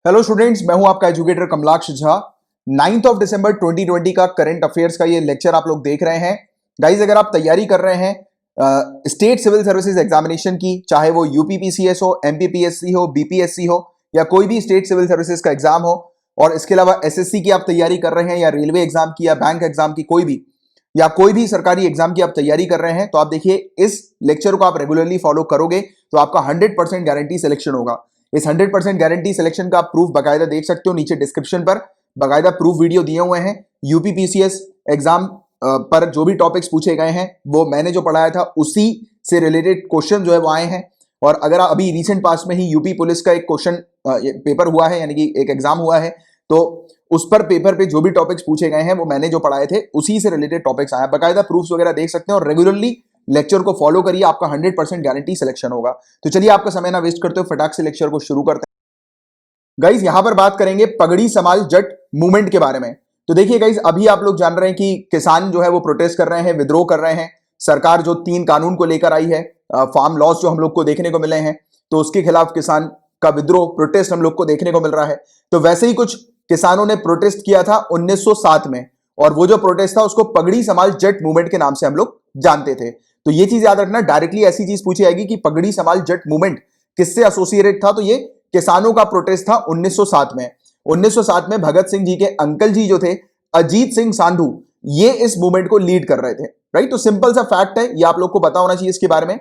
Hello students, मैं हूं आपका एजुकेटर कमलाक्ष झा। 9 दिसंबर 2020 का करंट अफेयर्स का ये लेक्चर आप लोग देख रहे हैं। गाइज, अगर आप तैयारी कर रहे हैं स्टेट सिविल सर्विसेज एग्जामिनेशन की, चाहे वो यूपीपीसीएस हो, एमपीपीएससी हो, बीपीएससी हो या कोई भी स्टेट सिविल सर्विसेज का एग्जाम हो, और इसके अलावा एसएससी की आप तैयारी कर रहे हैं या रेलवे एग्जाम की या बैंक एग्जाम की, कोई भी सरकारी एग्जाम की आप तैयारी कर रहे हैं, तो आप देखिए इस लेक्चर को आप रेगुलरली फॉलो करोगे तो आपका 100% गारंटी सिलेक्शन होगा। इस 100% गारंटी सिलेक्शन का आप प्रूफ बकायदा देख सकते हो, नीचे डिस्क्रिप्शन पर बकायदा प्रूफ वीडियो दिए हुए हैं। यूपीपीसीएस एग्जाम पर जो भी टॉपिक्स पूछे गए हैं वो मैंने जो पढ़ाया था उसी से रिलेटेड क्वेश्चन जो है वो आए हैं। और अगर अभी रिसेंट पास में ही यूपी पुलिस का एक क्वेश्चन पेपर हुआ है, यानी कि एक एग्जाम हुआ है, तो उस पर पेपर पे जो भी टॉपिक्स पूछे गए हैं वो मैंने जो पढ़ाए थे उसी से रिलेटेड टॉपिक्स आए हैं। बकायदा प्रूफ्स वगैरह देख सकते हैं और रेगुलरली लेक्चर को फॉलो करिए, आपका 100% गारंटी सिलेक्शन होगा। तो चलिए आपका समय ना वेस्ट करते हो, फटाक से लेक्चर को शुरू करते हैं। गाइज, यहां पर बात करेंगे पगड़ी समाज जट मूवमेंट के बारे में। तो देखिए गाइज, अभी आप लोग जान रहे हैं कि किसान जो है वो प्रोटेस्ट कर रहे हैं, विद्रोह कर रहे हैं। सरकार जो 3 कानून को लेकर आई है, फार्म लॉज जो हम लोग को देखने को मिले हैं, तो उसके खिलाफ किसान का विद्रोह, प्रोटेस्ट हम लोग को देखने को मिल रहा है। तो वैसे ही कुछ किसानों ने प्रोटेस्ट किया था 1907 में, और वो जो प्रोटेस्ट था उसको पगड़ी समाज जट मूवमेंट के नाम से हम लोग जानते थे। तो ये चीज याद रखना, डायरेक्टली ऐसी चीज पूछी जाएगी कि पगड़ी समाज जट मूवमेंट किससे एसोसिएटेड था, तो ये किसानों का प्रोटेस्ट था 1907 में। 1907 में भगत सिंह जी के अंकल जी जो थे, अजीत सिंह सांधू, ये इस मूवमेंट को लीड कर रहे थे। राइट, तो सिंपल सा फैक्ट है, ये आप लोग को पता होना चाहिए इसके बारे में।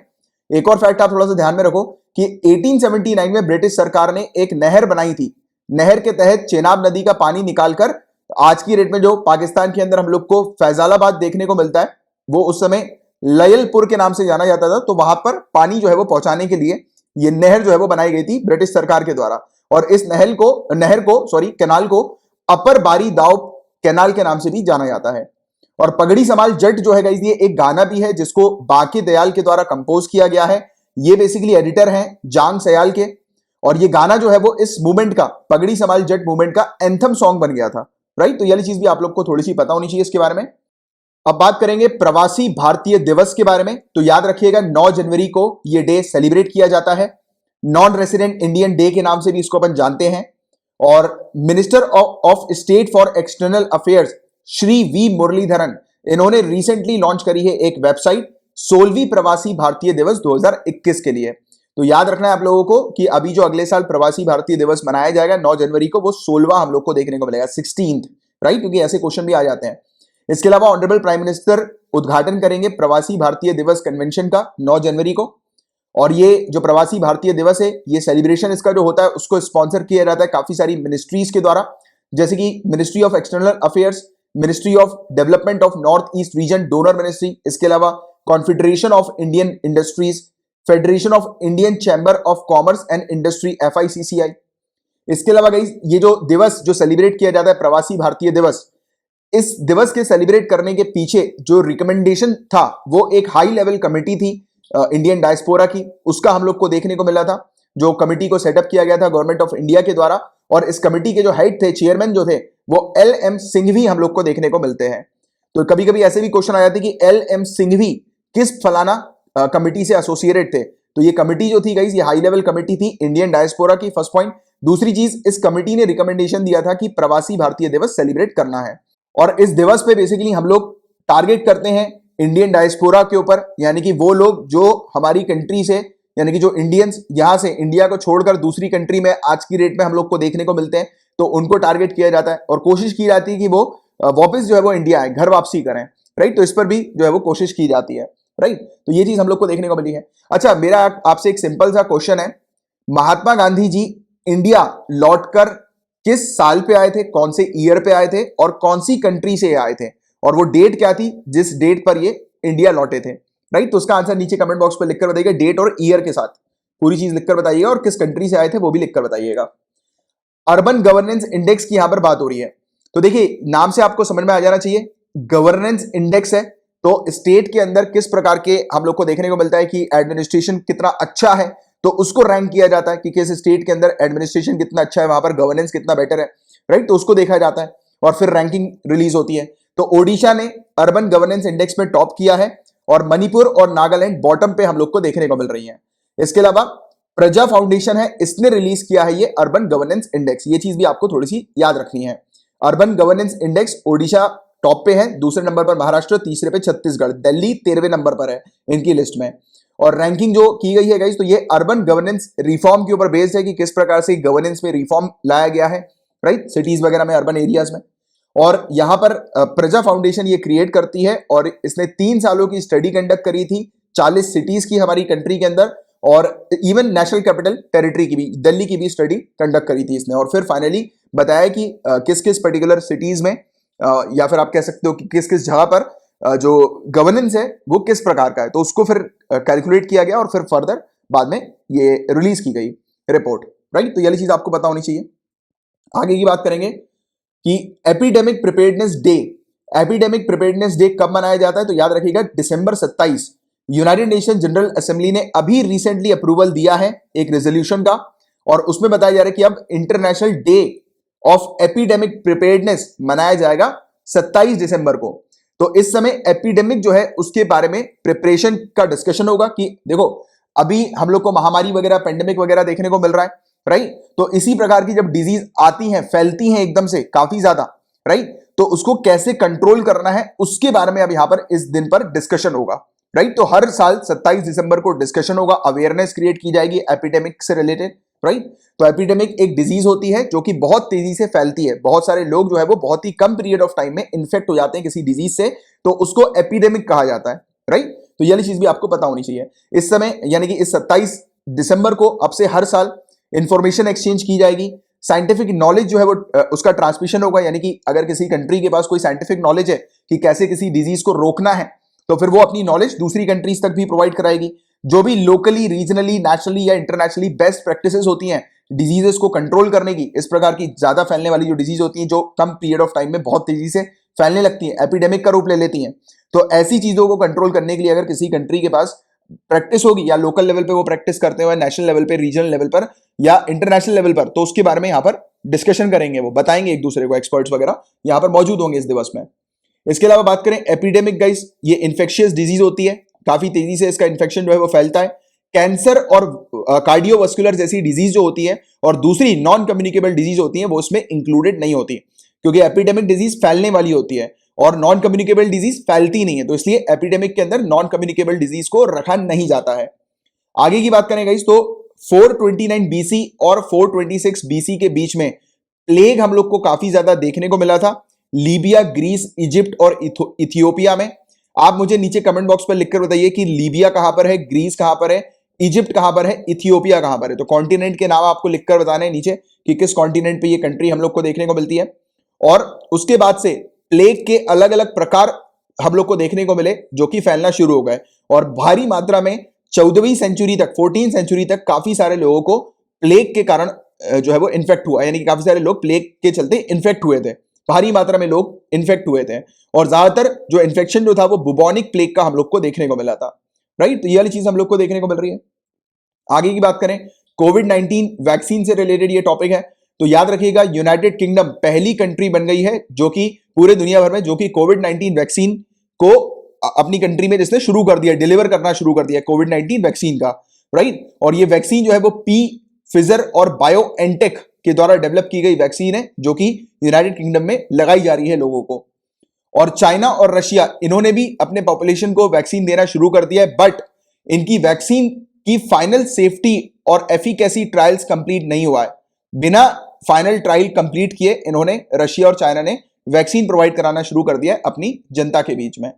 एक और फैक्ट आप थोड़ा सा ध्यान में रखो कि 1879 में ब्रिटिश सरकार ने एक नहर बनाई थी। नहर के तहत चेनाब नदी का पानी निकालकर, आज की डेट में जो पाकिस्तान के अंदर हम लोग को फैजालाबाद देखने को मिलता है, वो उस समय लयलपुर के नाम से जाना जाता था। तो वहां पर पानी जो है वो पहुंचाने के लिए ये नहर जो है वो बनाई गई थी ब्रिटिश सरकार के द्वारा। और इस कैनाल को अपर बारी दाव कैनाल के नाम से भी जाना जाता है। और पगड़ी समाज जट जो है गाइस, ये एक गाना भी है जिसको बाकी दयाल के द्वारा कंपोज किया गया है। ये बेसिकली एडिटर हैं जांग सयाल के, और ये गाना जो है वो इस मूवमेंट का, पगड़ी समाज जट मूवमेंट का एंथम सॉन्ग बन गया था। राइट, तो ये चीज भी आप लोग को थोड़ी सी पता होनी चाहिए इसके बारे में। अब बात करेंगे प्रवासी भारतीय दिवस के बारे में। तो याद रखिएगा 9 जनवरी को यह डे सेलिब्रेट किया जाता है। नॉन रेसिडेंट इंडियन डे के नाम से भी इसको अपन जानते हैं। और minister of state for external affairs Shri V Muraleedharan, इन्होंने रिसेंटली लॉन्च करी है एक वेबसाइट 16वीं प्रवासी भारतीय दिवस 2021 के लिए। तो याद रखना है आप लोगों को कि अभी जो अगले साल प्रवासी भारतीय दिवस मनाया जाएगा 9 जनवरी को, वो 16वां हम लोग को देखने को मिलेगा, 16th। राइट, क्योंकि ऐसे क्वेश्चन भी आ जाते हैं। इसके अलावा ऑनरेबल प्राइम मिनिस्टर उद्घाटन करेंगे प्रवासी भारतीय दिवस कन्वेंशन का 9 जनवरी को। और ये जो प्रवासी भारतीय दिवस है, ये सेलिब्रेशन इसका जो होता है उसको स्पॉन्सर किया जाता है काफी सारी मिनिस्ट्रीज के द्वारा, जैसे कि ministry of external affairs, ministry of development of north east region donor ministry, इसके अलावा confederation of Indian industries, federation of Indian chamber of commerce and industry FICCI। इसके अलावा गाइस, ये जो दिवस जो सेलिब्रेट किया जाता है प्रवासी भारतीय दिवस, इस दिवस के सेलिब्रेट करने के पीछे जो रिकमेंडेशन था वो एक हाई लेवल कमेटी थी इंडियन डायस्पोरा की, उसका हम लोग को देखने को मिला था। जो कमेटी को सेटअप किया गया था गवर्नमेंट ऑफ इंडिया के द्वारा, और इस कमेटी के जो हेड थे, चेयरमैन जो थे, वो LM सिंघवी हम लोग को देखने को मिलते हैं। तो कभी कभी ऐसे भी क्वेश्चन आ जाते कि LM सिंघवी किस फलाना कमेटी से एसोसिएटेड थे। तो ये कमेटी जो थी गाइस, ये हाई लेवल कमेटी थी इंडियन डायस्पोरा की, फर्स्ट पॉइंट। दूसरी चीज, इस कमेटी ने रिकमेंडेशन दिया था कि प्रवासी भारतीय दिवस सेलिब्रेट करना है। और इस दिवस पे बेसिकली हम लोग टारगेट करते हैं इंडियन डायस्पोरा के ऊपर, यानी कि वो लोग जो हमारी कंट्री से, यानी कि जो इंडियंस यहां से इंडिया को छोड़कर दूसरी कंट्री में आज की डेट में हम लोग को देखने को मिलते हैं, तो उनको टारगेट किया जाता है और कोशिश की जाती है कि वो वापस जो है वो इंडिया आए, घर वापसी करें। राइट, तो इस पर भी जो है वो कोशिश की जाती है। राइट, तो ये चीज हम लोग को देखने को मिली है। अच्छा, मेरा आपसे एक सिंपल सा क्वेश्चन है, महात्मा गांधी जी इंडिया लौटकर किस साल पे आए थे, कौन से ईयर पे आए थे, और कौन सी कंट्री से आए थे, और वो डेट क्या थी जिस डेट पर ये इंडिया लौटे थे। राइट, तो उसका आंसर नीचे कमेंट बॉक्स पे लिखकर बताइएगा, डेट और ईयर के साथ पूरी चीज लिखकर बताइएगा, और किस कंट्री से आए थे वो भी लिखकर बताइएगा। अर्बन गवर्नेंस इंडेक्स की यहां पर बात हो रही है। तो देखिए, नाम से आपको समझ में आ जाना चाहिए, गवर्नेंस इंडेक्स है, तो स्टेट के अंदर किस प्रकार के हम लोग को देखने को मिलता है कि एडमिनिस्ट्रेशन कितना अच्छा है, तो उसको रैंक किया जाता है कि किस स्टेट के अंदर एडमिनिस्ट्रेशन कितना अच्छा है, वहां पर गवर्नेंस कितना बेटर है। राइट, तो उसको देखा जाता है और फिर रैंकिंग रिलीज होती है। तो ओडिशा ने अर्बन गवर्नेंस इंडेक्स में टॉप किया है, और मणिपुर और नागालैंड बॉटम पे हम लोग को देखने को मिल रही है। इसके अलावा प्रजा फाउंडेशन है, इसने रिलीज किया है ये अर्बन गवर्नेंस इंडेक्स। ये चीज भी आपको थोड़ी सी याद रखनी है। Urban governance index, Odisha top पे है, दूसरे नंबर पर महाराष्ट्र, तीसरे पे छत्तीसगढ़, दिल्ली 13वें नंबर पर है इनकी लिस्ट में। और रैंकिंग जो की गई है गाइस, तो ये अर्बन गवर्नेंस रिफॉर्म के ऊपर बेस्ड है कि किस प्रकार से गवर्नेंस में रिफॉर्म लाया गया है, राइट, सिटीज वगैरह में, अर्बन एरियाज में। और यहां पर प्रजा फाउंडेशन ये क्रिएट करती है और इसने 3 सालों की स्टडी कंडक्ट करी थी 40 सिटीज की हमारी कंट्री के अंदर, और इवन नेशनल कैपिटल टेरिटरी की भी, दिल्ली की भी स्टडी कंडक्ट करी थी इसने। और फिर फाइनली बताया कि किस किस पर्टिकुलर सिटीज में या फिर आप कह सकते हो कि किस किस जगह पर जो गवर्नेंस है वो किस प्रकार का है, तो उसको फिर कैलकुलेट किया गया और फिर फर्दर बाद में ये रिलीज की गई रिपोर्ट, राइट। तो ये चीज आपको पता होनी चाहिए। आगे की बात करेंगे कि epidemic preparedness day. Epidemic preparedness day कब मनाया जाता है, तो याद रखिएगा दिसंबर 27। यूनाइटेड नेशन जनरल असेंबली ने अभी रिसेंटली अप्रूवल दिया है एक रेजोल्यूशन का, और उसमें बताया जा रहा है कि अब international day of epidemic preparedness मनाया जाएगा 27 दिसंबर को। तो इस समय एपिडेमिक जो है उसके बारे में प्रिपरेशन का डिस्कशन होगा कि देखो अभी हम लोग को महामारी वगैरह, पेंडेमिक वगैरह देखने को मिल रहा है, राइट। तो इसी प्रकार की जब डिजीज आती हैं, फैलती हैं एकदम से काफी ज्यादा, राइट, तो उसको कैसे कंट्रोल करना है उसके बारे में अब यहां पर इस दिन पर डिस्कशन होगा, राइट। तो हर साल 27 दिसंबर को डिस्कशन होगा, अवेयरनेस क्रिएट की जाएगी एपिडेमिक से रिलेटेड, राइट। तो एपिडेमिक एक डिजीज होती है जो कि बहुत तेजी से फैलती है, बहुत सारे लोग जो है वो बहुत ही कम पीरियड ऑफ टाइम में इन्फेक्ट हो जाते हैं किसी डिजीज से, तो उसको एपिडेमिक कहा जाता है, राइट। तो ये चीज भी आपको पता होनी चाहिए। इस समय यानी कि इस 27 दिसंबर को अब से हर साल इंफॉर्मेशन एक्सचेंज की जाएगी, साइंटिफिक नॉलेज जो है वो उसका ट्रांसमिशन होगा, यानी कि अगर किसी कंट्री के पास कोई साइंटिफिक नॉलेज है कि कैसे किसी डिजीज को रोकना है, तो फिर वो अपनी नॉलेज दूसरी कंट्रीज तक भी प्रोवाइड कराएगी। जो भी लोकली, रीजनली, नेशनली या इंटरनेशनली बेस्ट प्रैक्टिसेस होती हैं डिजीजेस को कंट्रोल करने की, इस प्रकार की ज्यादा फैलने वाली जो डिजीज होती हैं जो कम पीरियड ऑफ टाइम में बहुत तेजी से फैलने लगती हैं, एपिडेमिक का रूप ले लेती हैं, तो ऐसी चीजों को कंट्रोल करने के लिए अगर किसी कंट्री के पास प्रैक्टिस होगी, या लोकल लेवल पे वो प्रैक्टिस करते हुए, नेशनल लेवल पे, रीजनल लेवल पर या इंटरनेशनल लेवल पर, तो उसके बारे में यहां पर डिस्कशन करेंगे, वो बताएंगे एक दूसरे को, एक्सपर्ट्स वगैरह यहां पर मौजूद होंगे इस दिवस में। इसके अलावा बात करें एपिडेमिक गाइस, ये इन्फेक्शियस डिजीज होती है, काफी तेजी से इसका इन्फेक्शन जो है वो फैलता है। कैंसर और कार्डियोवास्कुलर जैसी डिजीज जो होती है और दूसरी नॉन कम्युनिकेबल डिजीज होती है वो इसमें इंक्लूडेड नहीं होती, क्योंकि एपिडेमिक डिजीज फैलने वाली होती है और नॉन कम्युनिकेबल डिजीज फैलती नहीं है, तो इसलिए एपिडेमिक के अंदर नॉन कम्युनिकेबल डिजीज को रखा नहीं जाता है। आगे की बात करें गाइस, तो 429 बीसी और 426 बीसी के बीच में प्लेग हम लोग को काफी ज्यादा देखने को मिला था, लीबिया, ग्रीस, इजिप्ट और इथियोपिया में। आप मुझे नीचे कमेंट बॉक्स पर लिखकर बताइए कि लीबिया कहां पर है, ग्रीस कहां पर है, इजिप्ट कहां पर है, इथियोपिया कहां पर है। तो कॉन्टिनेंट के नाम आपको लिखकर बताने हैं नीचे कि किस कॉन्टिनेंट पे ये कंट्री हम लोग को देखने को मिलती है। और उसके बाद से प्लेग के अलग अलग प्रकार हम लोग को देखने को मिले जो कि फैलना शुरू हो गए, और भारी मात्रा में 14वीं सेंचुरी तक, 14 सेंचुरी तक काफी सारे लोगों को प्लेग के कारण जो है वो इन्फेक्ट हुआ, यानी कि काफी सारे लोग प्लेग के चलते इन्फेक्ट हुए थे, भारी मात्रा में लोग इन्फेक्ट हुए थे, और ज्यादातर जो इन्फेक्शन जो था वो बुबोनिक प्लेग का हम लोग को देखने को मिला था, राइट। तो ये वाली चीज हम लोग को देखने को मिल रही है। आगे की बात करें, कोविड-19 वैक्सीन से रिलेटेड ये टॉपिक है, तो याद रखिएगा यूनाइटेड किंगडम पहली कंट्री बन गई है जो कि पूरे दुनिया भर में जो कि कोविड-19 वैक्सीन को अपनी कंट्री में जिसने शुरू कर दिया, डिलीवर करना शुरू कर दिया कोविड-19 वैक्सीन का, राइट। और ये वैक्सीन जो है वो फाइजर और बायोएनटेक के द्वारा डेवलप की गई वैक्सीन है जो कि यूनाइटेड किंगडम में लगाई जा रही है लोगों को। और चाइना और रशिया, इन्होंने भी अपने पॉपुलेशन को वैक्सीन देना शुरू कर दिया है, बट इनकी वैक्सीन की फाइनल सेफ्टी और एफिकेसी ट्रायल्स कंप्लीट नहीं हुआ है। बिना फाइनल ट्रायल कंप्लीट किए इन्होंने, रशिया और चाइना ने वैक्सीन प्रोवाइड कराना शुरू कर दिया है अपनी जनता के बीच में,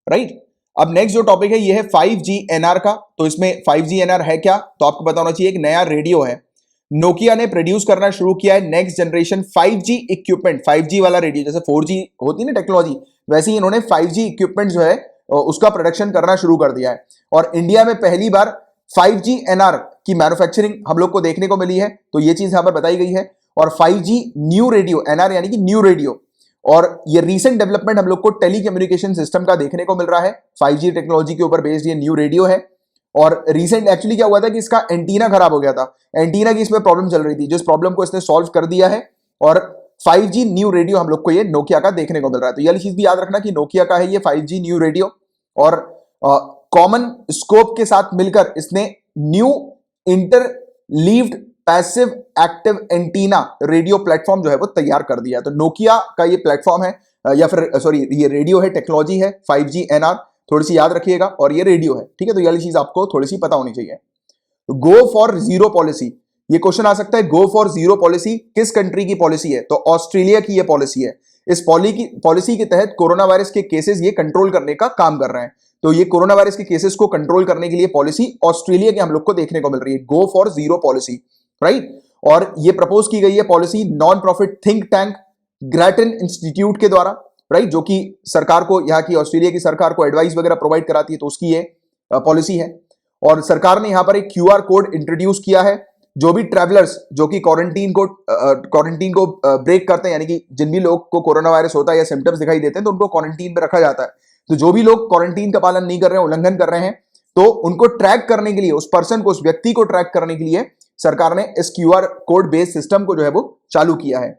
राइट। अब नेक्स्ट जो टॉपिक है ये है 5G NR का। तो इसमें 5G NR है क्या, तो आपको पता होना चाहिए, एक नया रेडियो है, नोकिया ने प्रोड्यूस करना शुरू किया है next generation 5G equipment, 5G वाला रेडियो, जैसे 4G होती है ना टेक्नोलॉजी, वैसे ही इन्होंने 5G इक्विपमेंट जो है उसका प्रोडक्शन करना शुरू कर दिया है। और इंडिया में पहली बार 5G NR की मैन्युफैक्चरिंग हम लोग को देखने को मिली है, तो ये चीज यहां पर बताई गई है। और 5G न्यू रेडियो, NR यानी कि न्यू रेडियो, और ये रीसेंट डेवलपमेंट हम लोग को टेलीकम्युनिकेशन सिस्टम का देखने को मिल रहा है, 5G टेक्नोलॉजी के ऊपर बेस्ड ये न्यू रेडियो है। और रिसेंट एक्चुअली क्या हुआ था कि इसका एंटीना खराब हो गया था, एंटीना की इसमें प्रॉब्लम चल रही थी, जिस प्रॉब्लम को इसने सॉल्व कर दिया है, और 5G न्यू रेडियो हम लोग को ये नोकिया का देखने को मिल रहा है। तो ये चीज भी याद रखना कि नोकिया का है ये 5G न्यू रेडियो, और कॉमन स्कोप के साथ मिलकर इसने new inter levied passive active antenna radio platform जो है वो तैयार कर दिया। तो नोकिया का ये प्लेटफॉर्म है या फिर सॉरी ये रेडियो है, टेक्नोलॉजी है 5G NR, थोड़ी सी याद रखिएगा, और ये रेडियो है, ठीक है। तो ये वाली चीज आपको थोड़ी सी पता होनी चाहिए। गो फॉर जीरो पॉलिसी, ये क्वेश्चन आ सकता है। गो फॉर जीरो पॉलिसी किस कंट्री की पॉलिसी है? तो ऑस्ट्रेलिया की ये पॉलिसी है। इस पॉलिसी के तहत कोरोना वायरस के केसेस ये कंट्रोल करने का काम कर रहे हैं। तो ये कोरोना वायरस के केसेस को कंट्रोल करने के लिए पॉलिसी ऑस्ट्रेलिया के हम लोग को देखने को मिल रही है, go for zero policy, right. और ये प्रपोज की गई है policy non profit think tank Grattan institute के द्वारा, राइट, जो कि सरकार को, यहाँ की ऑस्ट्रेलिया की सरकार को एडवाइस वगैरह प्रोवाइड कराती है, तो उसकी ये पॉलिसी है। और सरकार ने यहां पर एक QR कोड इंट्रोड्यूस किया है। जो भी ट्रैवलर्स जो कि क्वारंटीन को ब्रेक करते हैं, यानी कि जिन भी लोग को कोरोना वायरस होता है या सिम्टम्स दिखाई देते हैं तो उनको क्वारंटीन में रखा जाता है। तो जो भी लोग क्वारंटीन का पालन नहीं कर रहे हैं, उल्लंघन कर रहे हैं, तो उनको ट्रैक करने के लिए, उस पर्सन को, उस व्यक्ति को ट्रैक करने के लिए सरकार ने इस QR कोड बेस्ड सिस्टम को जो है वो चालू किया है।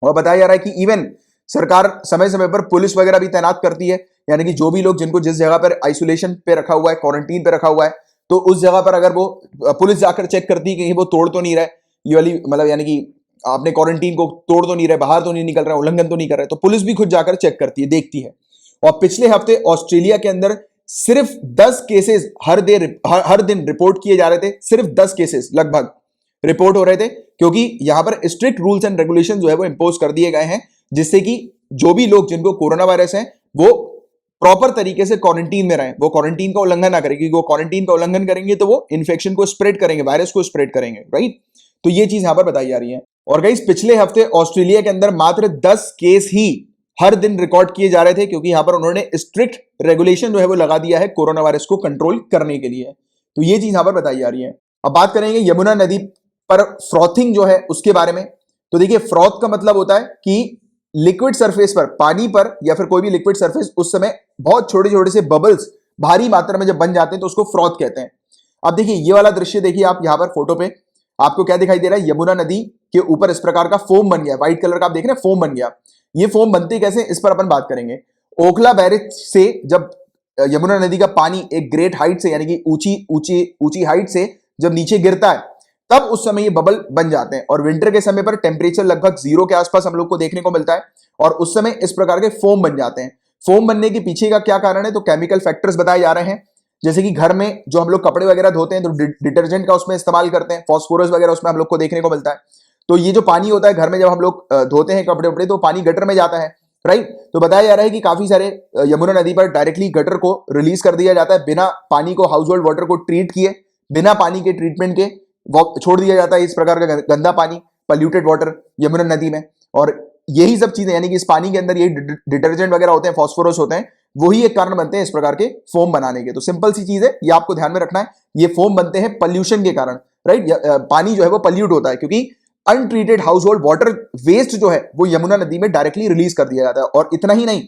और बताया जा रहा है कि इवन सरकार समय समय पर पुलिस वगैरह भी तैनात करती है, यानी कि जो भी लोग जिनको जिस जगह पर आइसोलेशन पे रखा हुआ है, क्वारंटीन पे रखा हुआ है, तो उस जगह पर अगर वो पुलिस जाकर चेक करती है कि वो तोड़ तो नहीं रहे, ये वाली मतलब यानी कि आपने क्वारंटीन को तोड़ तो नहीं रहे, बाहर तो नहीं निकल रहे, उल्लंघन तो नहीं कर रहे, तो पुलिस भी खुद जाकर चेक करती है, देखती है। और पिछले हफ्ते ऑस्ट्रेलिया के अंदर सिर्फ 10 केसेस हर दिन रिपोर्ट किए जा रहे थे। सिर्फ 10 केसेस लगभग रिपोर्ट हो रहे थे, क्योंकि यहां पर स्ट्रिक्ट रूल्स एंड रेगुलेशन जो है वो इंपोज कर दिए गए हैं, जिससे कि जो भी लोग जिनको कोरोना वायरस है वो प्रॉपर तरीके से क्वारंटीन में रहें, वो क्वारंटीन का उल्लंघन ना करें, क्योंकि वो क्वारंटीन का उल्लंघन करेंगे तो वो इन्फेक्शन को स्प्रेड करेंगे, वायरस को स्प्रेड करेंगे, राइट। तो ये चीज यहां पर बताई जा रही है। और गाइस पिछले हफ्ते ऑस्ट्रेलिया के अंदर मात्र 10 केस ही हर दिन रिकॉर्ड किए जा रहे थे, क्योंकि यहां पर उन्होंने स्ट्रिक्ट रेगुलेशन जो है वो लगा दिया है कोरोना वायरस को कंट्रोल करने के लिए। तो ये चीज यहां पर बताई जा रही है। अब बात करेंगे यमुना नदी पर फ्रॉथिंग जो है उसके बारे में। तो देखिए, फ्रॉथ का मतलब होता है कि लिक्विड सरफेस पर, पानी पर या फिर कोई भी लिक्विड सरफेस, उस समय बहुत छोटे छोटे से बबल्स भारी मात्रा में जब बन जाते हैं तो उसको फ्रॉथ कहते हैं। अब देखिए ये वाला दृश्य देखिए आप यहां पर फोटो पे, आपको क्या दिखाई दे रहा है? यमुना नदी के ऊपर इस प्रकार का फोम बन गया, व्हाइट कलर का आप देख रहे हैं, फोम बन गया। ये फोम बनते कैसे, इस पर अपन बात करेंगे। ओखला बैरेज से जब यमुना नदी का पानी एक ग्रेट हाइट से, यानी कि ऊंची ऊंची ऊंची हाइट से जब नीचे गिरता है, तब उस समय ये बबल बन जाते हैं। और विंटर के समय पर टेम्परेचर लगभग 0 के आसपास हम लोग को देखने को मिलता है, और उस समय इस प्रकार के फोम बन जाते हैं। फोम बनने के पीछे का क्या कारण है? तो केमिकल फैक्टर्स बताए जा रहे हैं, जैसे कि घर में जो हम लोग कपड़े वगैरह धोते हैं तो डिटर्जेंट का उसमें इस्तेमाल करते हैं, फास्फोरस वगैरह उसमें हम लोग को देखने को मिलता है। तो ये जो पानी होता है घर में जब हम लोग धोते हैं कपड़े वपड़े, तो पानी गटर में जाता है, राइट। तो बताया जा रहा है कि काफी सारे यमुना नदी पर डायरेक्टली गटर को रिलीज कर दिया जाता है, बिना पानी को, हाउस होल्ड वाटर को ट्रीट किए, बिना पानी के ट्रीटमेंट के छोड़ दिया जाता है इस प्रकार का गंदा पानी, पल्यूटेड वाटर यमुना नदी में। और यही सब चीजें, यानी कि इस पानी के अंदर यही डिटर्जेंट वगैरह होते हैं, फास्फोरस होते हैं, वही एक कारण बनते हैं इस प्रकार के फोम बनाने के। तो सिंपल सी चीज है, ये आपको ध्यान में रखना है, ये फोम बनते हैं पॉल्यूशन के कारण, राइट। पानी जो है वो पल्यूट होता है, क्योंकि untreated household water waste जो है वो यमुना नदी में डायरेक्टली रिलीज कर दिया जाता है। और इतना ही नहीं,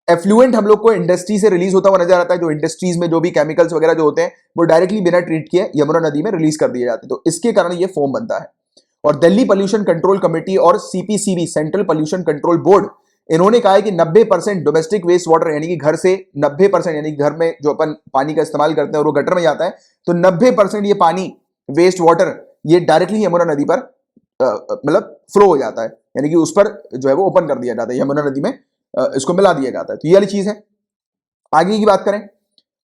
एफ्लुएंट हम लोग को इंडस्ट्री से रिलीज होता हुआ नजर आता है, जो इंडस्ट्रीज में जो भी केमिकल्स वगैरह जो होते हैं वो डायरेक्टली बिना ट्रीट किए यमुना नदी में रिलीज कर दिए जाते हैं। तो इसके कारण ये फोम बनता है। और दिल्ली पोल्यूशन कंट्रोल कमेटी और CPCB, central pollution control board, इन्होंने कहा है कि 90% डोमेस्टिक वेस्ट वाटर, यानी कि घर से 90%, यानी घर में जो अपन पानी का इस्तेमाल करते हैं और वो गटर में जाता है, तो 90% ये पानी वेस्ट वाटर ये डायरेक्टली यमुना नदी पर मतलब फ्लो हो जाता है, यानी कि उस पर जो है वो ओपन कर दिया जाता है, यमुना नदी में इसको मिला दिया जाता है। तो ये वाली चीज है। आगे की बात करें,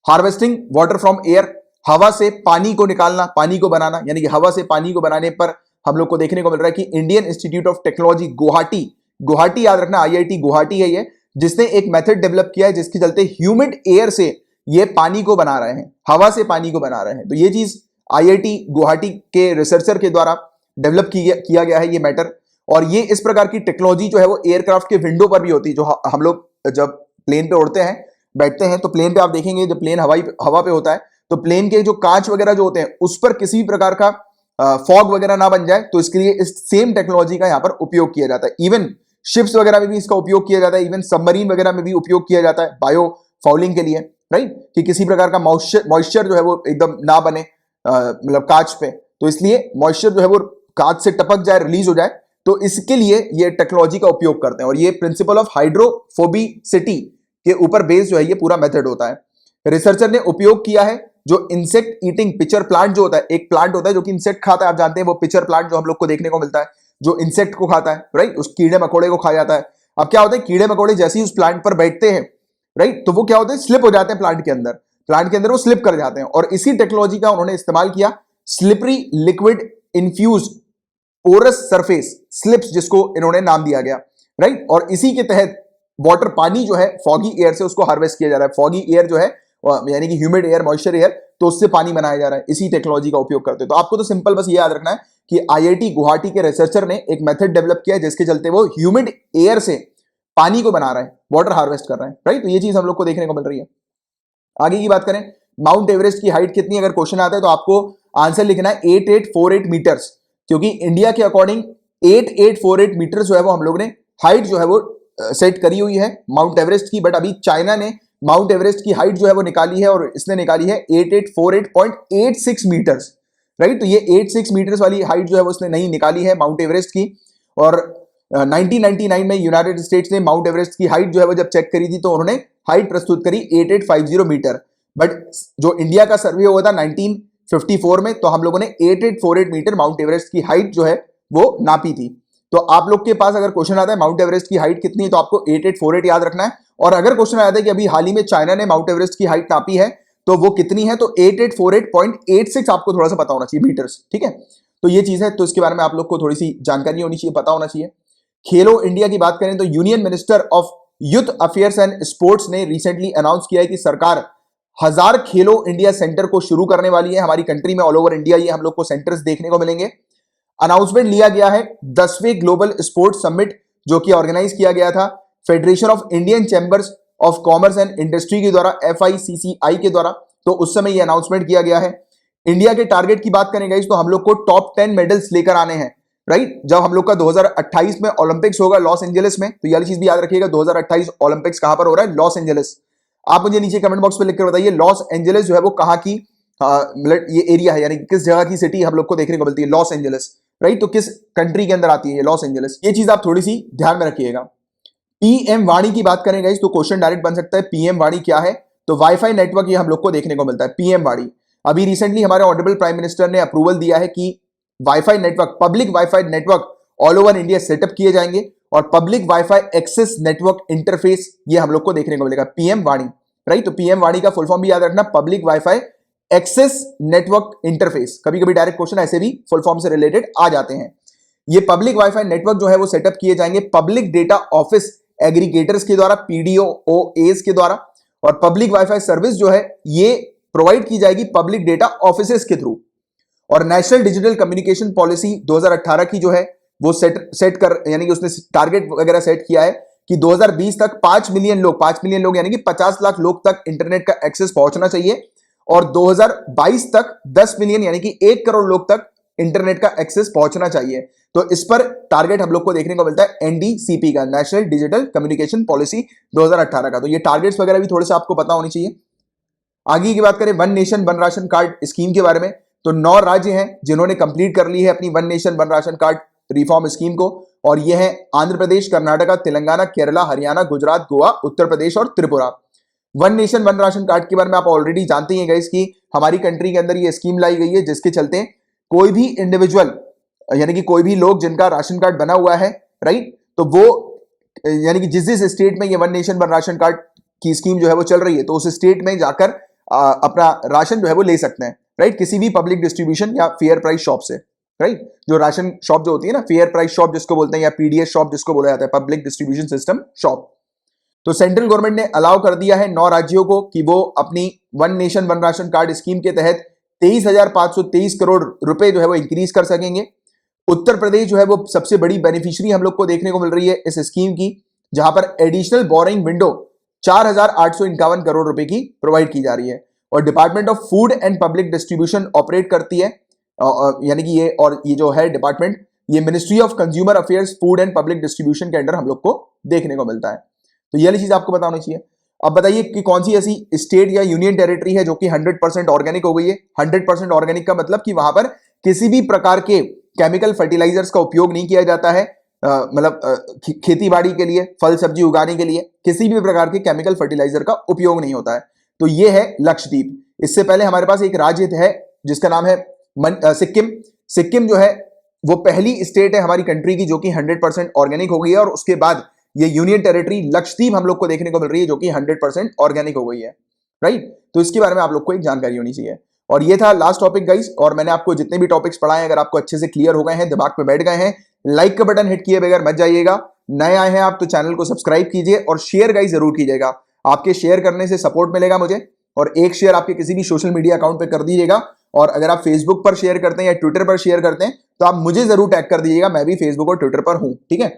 हार्वेस्टिंग वाटर फ्रॉम एयर, हवा से पानी को निकालना, पानी को बनाना, यानी कि हवा से पानी को बनाने पर हम लोग को देखने को मिल रहा है कि Indian institute of technology Guwahati याद रखना, IIT गुवाहाटी है ये, जिसने एक मेथड डेवलप किया है जिसके चलते ह्यूमिड एयर से ये पानी को बना रहे हैं, हवा से पानी को बना रहे हैं। तो ये चीज IIT गुवाहाटी के रिसर्चर के द्वारा डेवलप किया गया है ये मैटर। और ये इस प्रकार की टेक्नोलॉजी जो है वो एयरक्राफ्ट के विंडो पर भी होती है। जो हम लोग जब प्लेन पे उड़ते हैं, बैठते हैं, तो प्लेन पे आप देखेंगे जब प्लेन हवा पे होता है, तो प्लेन के जो कांच वगैरह जो होते हैं उस पर किसी भी प्रकार का फॉग वगैरह ना बन जाए, तो इसके लिए इस सेम टेक्नोलॉजी का यहाँ पर उपयोग किया जाता है। इवन शिप्स वगैरह में भी इसका उपयोग किया जाता है, इवन सबमरीन वगैरह में भी उपयोग किया जाता है बायो फाउलिंग के लिए, राइट, कि किसी प्रकार का मॉइस्चर जो है वो एकदम ना बने मतलब कांच पे, तो इसलिए मॉइस्चर जो है वो कांच से टपक जाए, रिलीज हो जाए, तो इसके लिए ये टेक्नोलॉजी का उपयोग करते हैं। और ये प्रिंसिपल ऑफ हाइड्रोफोबिसिटी के ऊपर बेस्ड जो है ये पूरा मेथड होता है। रिसर्चर ने उपयोग किया है जो इंसेक्ट ईटिंग पिचर प्लांट जो होता है, एक प्लांट होता है जो कि इंसेक्ट खाता है, आप जानते हैं वो पिचर प्लांट जो हम लोग को देखने को मिलता है, जो इंसेक्ट को खाता है, राइट, उस कीड़े मकोड़े को खा जाता है। अब क्या होता है, कीड़े मकोड़े जैसे ही उस प्लांट पर बैठते हैं, राइट, तो वो क्या होते हैं, स्लिप हो जाते हैं प्लांट के अंदर वो स्लिप कर जाते हैं। और इसी टेक्नोलॉजी का उन्होंने इस्तेमाल किया, slippery liquid infused porous surface SLIPS, जिसको इन्होंने नाम दिया गया, राइट। और इसी के तहत वाटर, पानी जो है फॉगी एयर से उसको हार्वेस्ट किया जा रहा है। फॉगी एयर जो है यानी कि ह्यूमिड एयर, मॉइस्चर एयर, तो उससे पानी बनाया जा रहा है, इसी टेक्नोलॉजी का उपयोग करते हैं। तो आपको तो सिंपल बस ये याद रखना है कि आईआईटी गुवाहाटी के रिसर्चर ने एक मेथड डेवलप किया है जिसके चलते वो ह्यूमिड एयर से पानी को बना रहा है, वाटर हार्वेस्ट कर रहा है, राइट। तो ये चीज हम लोग को देखने को मिल रही है। आगे की बात करें, माउंट एवरेस्ट की हाइट कितनी, अगर क्वेश्चन आता है तो आपको आंसर लिखना है 8848 मीटर्स, क्योंकि इंडिया के अकॉर्डिंग 8848 मीटर जो है वो हम लोग ने हाइट जो है वो सेट करी हुई है माउंट एवरेस्ट की। बट अभी चाइना ने माउंट एवरेस्ट की हाइट जो है वो निकाली है, और इसने निकाली है 8848.86 मीटर्स, राइट। तो ये 86 मीटर्स वाली हाइट जो है वो उसने नहीं निकाली है माउंट एवरेस्ट की। और 1999 में यूनाइटेड स्टेट्स ने माउंट एवरेस्ट की हाइट जो है वो जब चेक करी थी तो उन्होंने हाइट प्रस्तुत करी 8850 मीटर। बट जो इंडिया का सर्वे हुआ था 1954 में, तो हम लोगों ने 8848 मीटर माउंट एवरेस्ट की हाइट जो है वो नापी थी। तो आप लोग के पास अगर क्वेश्चन आता है माउंट एवरेस्ट की हाइट कितनी है, तो आपको 8848 याद रखना है। और अगर क्वेश्चन आता है कि अभी हाल ही में चाइना ने माउंट एवरेस्ट की हाइट नापी है तो वो कितनी है, तो 8848.86 आपको थोड़ा सा पता होना चाहिए मीटर्स, ठीक है। तो ये चीज है, तो इसके बारे में आप लोग को थोड़ी सी जानकारी होनी चाहिए, पता होना चाहिए। खेलो इंडिया की बात करें तो union minister of youth affairs and sports ने रिसेंटली अनाउंस किया है कि सरकार 1000 खेलो इंडिया सेंटर को शुरू करने वाली है हमारी कंट्री में। ऑल ओवर इंडिया ये हम लोग को सेंटर्स देखने को मिलेंगे। अनाउंसमेंट लिया गया है 10वें ग्लोबल स्पोर्ट्स समिट जो कि ऑर्गेनाइज किया गया था federation of Indian chambers of commerce and industry के द्वारा, FICCI के द्वारा। तो उस समय ये अनाउंसमेंट किया गया है। इंडिया के टारगेट की बात करें गाइस तो हम लोग को टॉप 10 मेडल्स लेकर आने हैं, राइट। जब हम लोग का 2028 में ओलंपिक्स होगा लॉस एंजलिस में, तो ये चीज भी याद रखिएगा, 2028 ओलंपिक्स कहां पर हो रहा है, लॉस एंजलिस। आप मुझे नीचे कमेंट बॉक्स में लिखकर बताइए लॉस एंजलिस जो है वो कहां की मतलब ये एरिया है, यानी किस जगह की सिटी हम लोग को देखने को मिलती है, लॉस एंजलिस, राइट। तो किस कंट्री के अंदर आती है ये लॉस एंजलिस, ये चीज आप थोड़ी सी ध्यान में रखिएगा। पीएम वाणी की बात करें गाइस तो क्वेश्चन डायरेक्ट बन सकता है, पीएम वाणी क्या है, तो वाईफाई नेटवर्क ये हम लोग को देखने को मिलता है, पीएम वाणी। अभी रिसेंटली हमारे ऑनरेबल प्राइम मिनिस्टर ने अप्रूवल दिया है कि wifi network, public wifi network all over India setup किए जाएंगे, और public wifi access network interface ये हम लोग को देखने को मिलेगा, पीएम वाणी, राइट। तो पीएम वाणी का फुल फॉर्म भी याद रखना, public wifi access network interface. कभी कभी डायरेक्ट क्वेश्चन ऐसे भी फुल फॉर्म से रिलेटेड आ जाते हैं। ये पब्लिक वाईफाई नेटवर्क जो है वो सेटअप किए जाएंगे पब्लिक डेटा ऑफिस एग्रीगेटर्स के द्वारा, PDOs के द्वारा। और पब्लिक वाईफाई सर्विस जो है ये प्रोवाइड की जाएगी पब्लिक डेटा ऑफिसेस के थ्रू। और नेशनल डिजिटल कम्युनिकेशन पॉलिसी 2018 की जो है वो सेट कर, यानी कि उसने टारगेट वगैरह सेट किया है कि 2020 तक 5 मिलियन लोग यानी कि 50 लाख लोग तक इंटरनेट का एक्सेस पहुंचना चाहिए, और 2022 तक 10 मिलियन यानी कि 1 करोड़ लोग तक इंटरनेट का एक्सेस पहुंचना चाहिए। तो इस पर टारगेट हम लोग को देखने को मिलता है NDCP का, नेशनल डिजिटल कम्युनिकेशन पॉलिसी 2018 का। तो ये टारगेट्स वगैरह भी थोड़े से आपको पता होनी चाहिए। आगे की बात करें one nation one ration card scheme के बारे में, तो 9 राज्य हैं जिन्होंने कंप्लीट कर ली है अपनी one nation one ration card reform scheme को, और ये है आंध्र प्रदेश, कर्नाटका, तेलंगाना, केरला, हरियाणा, गुजरात, गोवा, उत्तर प्रदेश और Tripura. One nation one ration card के बारे में आप ऑलरेडी जानते हैं गाइस कि हमारी कंट्री के अंदर ये स्कीम लाई गई है जिसके चलते कोई भी इंडिविजुअल यानी कि कोई भी लोग जिनका राशन कार्ड बना हुआ है, राइट, तो वो यानी कि जिस स्टेट में ये one nation one ration card की स्कीम जो है वो चल रही है, तो उस स्टेट में जाकर अपना राशन जो है वो ले सकते हैं, राइट, किसी भी पब्लिक डिस्ट्रीब्यूशन या फेयर प्राइस शॉप से, राइट। जो राशन शॉप जो होती है ना, फेयर प्राइस शॉप जिसको बोलते हैं, या PDS शॉप जिसको बोला जाता है, पब्लिक डिस्ट्रीब्यूशन सिस्टम शॉप। तो सेंट्रल गवर्नमेंट ने अलाउ कर दिया है 9 राज्यों को कि वो अपनी one nation one ration card scheme के तहत 23,523 करोड़ रुपए जो है वो इंक्रीज कर सकेंगे। उत्तर प्रदेश जो है वो सबसे बड़ी बेनिफिशियरी हम लोग को देखने को मिल रही है इस स्कीम की, जहां पर एडिशनल बोरिंग विंडो 4,851 करोड़ रुपए की प्रोवाइड की जा रही है। और department of food and public distribution operate करती है, यानी कि ये जो है डिपार्टमेंट, ये ministry of consumer affairs food and public distribution के अंडर हम लोग को देखने को मिलता है। तो ये वाली चीज आपको पता होनी चाहिए। अब बताइए कि कौन सी ऐसी स्टेट या यूनियन टेरिटरी है जो कि 100% ऑर्गेनिक हो गई है। 100% ऑर्गेनिक का मतलब कि वहां पर किसी भी प्रकार के केमिकल फर्टिलाइजर्स का उपयोग नहीं किया जाता है, मतलब खेती बाड़ी के लिए, फल सब्जी उगाने के लिए किसी भी प्रकार के केमिकल फर्टिलाइजर का उपयोग नहीं होता है। तो ये है लक्षद्वीप। इससे पहले हमारे पास एक राज्य है जिसका नाम है सिक्किम। सिक्किम जो है वो पहली स्टेट है हमारी कंट्री की जो कि 100% ऑर्गेनिक हो गई है, और उसके बाद ये यूनियन टेरिटरी लक्षद्वीप हम लोग को देखने को मिल रही है जो कि 100% ऑर्गेनिक हो गई है, राइट। तो इसके बारे में आप लोग को एक जानकारी होनी चाहिए। और ये था लास्ट टॉपिक गाइस, और मैंने आपको जितने भी टॉपिक्स पढ़ाए अगर आपको अच्छे से क्लियर हो गए हैं, दिमाग पे बैठ गए हैं, लाइक का बटन हिट किए बगैर मत जाइएगा। नए आए हैं आप तो चैनल को सब्सक्राइब कीजिए और शेयर गाइस जरूर कीजिएगा। आपके शेयर करने से सपोर्ट मिलेगा मुझे, और एक शेयर आपके किसी भी सोशल मीडिया अकाउंट पे कर दीजिएगा। और अगर आप फेसबुक पर शेयर करते हैं या ट्विटर पर शेयर करते हैं तो आप मुझे जरूर टैग कर दीजिएगा, मैं भी फेसबुक और ट्विटर पर हूं, ठीक है।